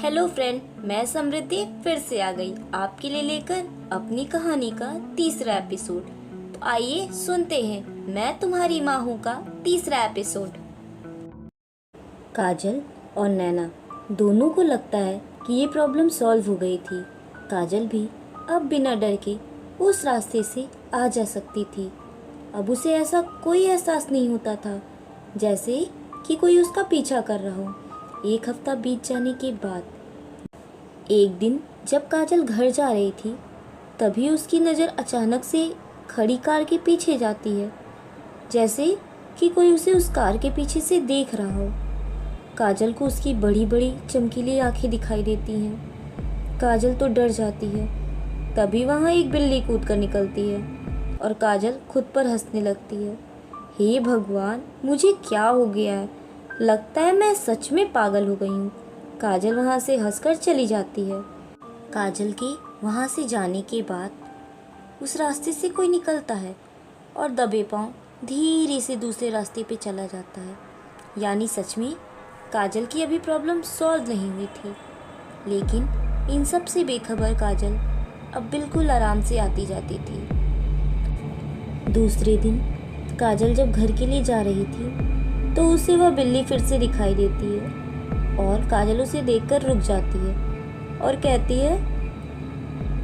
Hello friend, मैं समृद्धि फिर से आ गई आपके लिए लेकर अपनी कहानी का तीसरा एपिसोड। तो आइए सुनते हैं मैं तुम्हारी माँ हूँ का तीसरा एपिसोड। काजल और नैना दोनों को लगता है कि ये प्रॉब्लम सॉल्व हो गई थी। काजल भी अब बिना डर के उस रास्ते से आ जा सकती थी। अब उसे ऐसा कोई एहसास नहीं होता था जैसे कि कोई उसका पीछा कर रहा हो। एक हफ्ता बीत जाने के बाद एक दिन जब काजल घर जा रही थी, तभी उसकी नज़र अचानक से खड़ी कार के पीछे जाती है, जैसे कि कोई उसे उस कार के पीछे से देख रहा हो। काजल को उसकी बड़ी बड़ी चमकीली आंखें दिखाई देती हैं। काजल तो डर जाती है। तभी वहाँ एक बिल्ली कूद कर निकलती है और काजल खुद पर हंसने लगती है। हे भगवान, मुझे क्या हो गया है? लगता है मैं सच में पागल हो गई हूँ। काजल वहाँ से हंसकर चली जाती है। काजल के वहाँ से जाने के बाद उस रास्ते से कोई निकलता है और दबे पांव धीरे से दूसरे रास्ते पे चला जाता है। यानी सच में काजल की अभी प्रॉब्लम सॉल्व नहीं हुई थी। लेकिन इन सब से बेखबर काजल अब बिल्कुल आराम से आती जाती थी। दूसरे दिन काजल जब घर के लिए जा रही थी तो उसे वह बिल्ली फिर से दिखाई देती है और काजल उसे देखकर रुक जाती है और कहती है,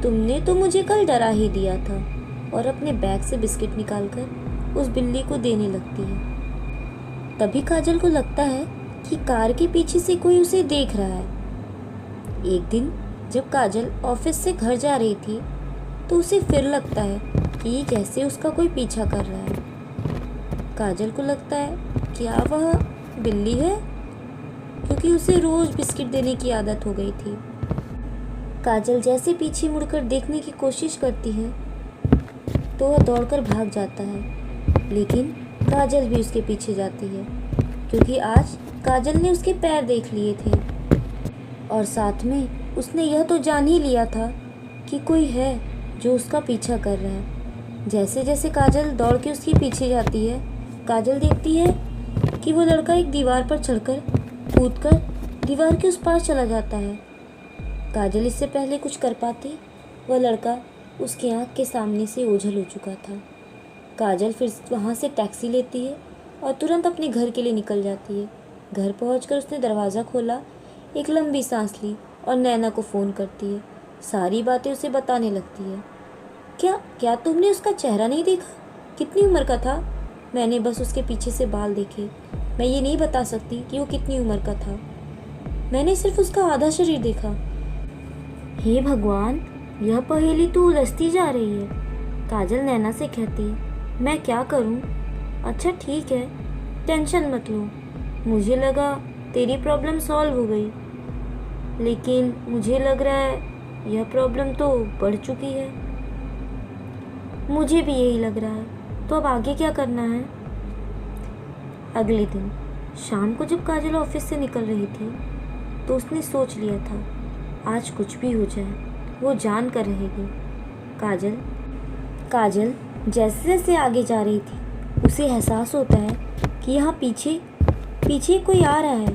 तुमने तो मुझे कल डरा ही दिया था। और अपने बैग से बिस्किट निकालकर उस बिल्ली को देने लगती है। तभी काजल को लगता है कि कार के पीछे से कोई उसे देख रहा है। एक दिन जब काजल ऑफिस से घर जा रही थी तो उसे फिर लगता है कि जैसे उसका कोई पीछा कर रहा है। काजल को लगता है क्या वह बिल्ली है, क्योंकि उसे रोज बिस्किट देने की आदत हो गई थी। काजल जैसे पीछे मुड़कर देखने की कोशिश करती है तो वह दौड़कर भाग जाता है, लेकिन काजल भी उसके पीछे जाती है, क्योंकि आज काजल ने उसके पैर देख लिए थे और साथ में उसने यह तो जान ही लिया था कि कोई है जो उसका पीछा कर रहा है। जैसे जैसे काजल दौड़ के उसके पीछे जाती है, काजल देखती है कि वो लड़का एक दीवार पर चढ़कर कूदकर दीवार के उस पार चला जाता है। काजल इससे पहले कुछ कर पाती, वह लड़का उसकी आंख के सामने से ओझल हो चुका था। काजल फिर वहाँ से टैक्सी लेती है और तुरंत अपने घर के लिए निकल जाती है। घर पहुंचकर उसने दरवाज़ा खोला, एक लंबी सांस ली और नैना को फ़ोन करती है। सारी बातें उसे बताने लगती है। क्या तुमने उसका चेहरा नहीं देखा? कितनी उम्र का था? मैंने बस उसके पीछे से बाल देखे। मैं ये नहीं बता सकती कि वो कितनी उम्र का था। मैंने सिर्फ उसका आधा शरीर देखा। हे भगवान, यह पहेली तो उलझती जा रही है। काजल नैना से कहती है, मैं क्या करूं? अच्छा ठीक है, टेंशन मत लो। मुझे लगा तेरी प्रॉब्लम सॉल्व हो गई, लेकिन मुझे लग रहा है यह प्रॉब्लम तो बढ़ चुकी है। मुझे भी यही लग रहा है। तो अब आगे क्या करना है? अगले दिन शाम को जब काजल ऑफिस से निकल रही थी तो उसने सोच लिया था आज कुछ भी हो जाए वो जान कर रहेगी। काजल जैसे जैसे आगे जा रही थी उसे एहसास होता है कि यहाँ पीछे कोई आ रहा है।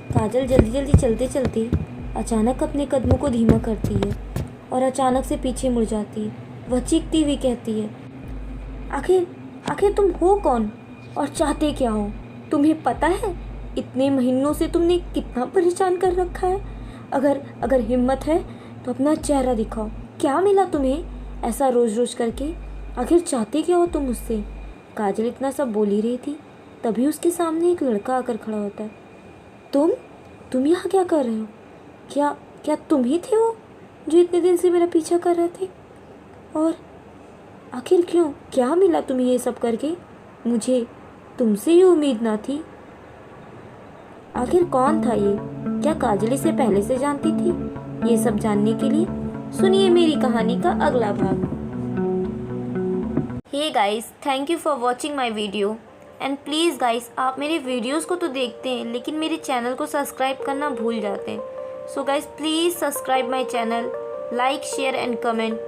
काजल जल्दी जल्दी चलते चलते अचानक अपने कदमों को धीमा करती है और अचानक से पीछे मुड़ जाती है। वह चीखती हुई कहती है, आखिर तुम हो कौन और चाहते क्या हो? तुम्हें पता है इतने महीनों से तुमने कितना परेशान कर रखा है? अगर हिम्मत है तो अपना चेहरा दिखाओ। क्या मिला तुम्हें ऐसा रोज रोज करके? आखिर चाहते क्या हो तुम मुझसे? काजल इतना सब बोल ही रही थी, तभी उसके सामने एक लड़का आकर खड़ा होता है। तुम यहाँ क्या कर रहे हो? क्या तुम ही थे वो जो इतने दिन से मेरा पीछा कर रहे थे? और आखिर क्यों? क्या मिला तुम्हें ये सब करके? मुझे तुमसे ये उम्मीद ना थी। आखिर कौन था ये? क्या काजल इसे पहले से जानती थी? ये सब जानने के लिए सुनिए मेरी कहानी का अगला भाग। Hey guys, thank you for watching my video and please guys, आप मेरे वीडियोस को तो देखते हैं लेकिन मेरे चैनल को सब्सक्राइब करना भूल जाते हैं। So guys, please subscribe my channel, like, share and comment.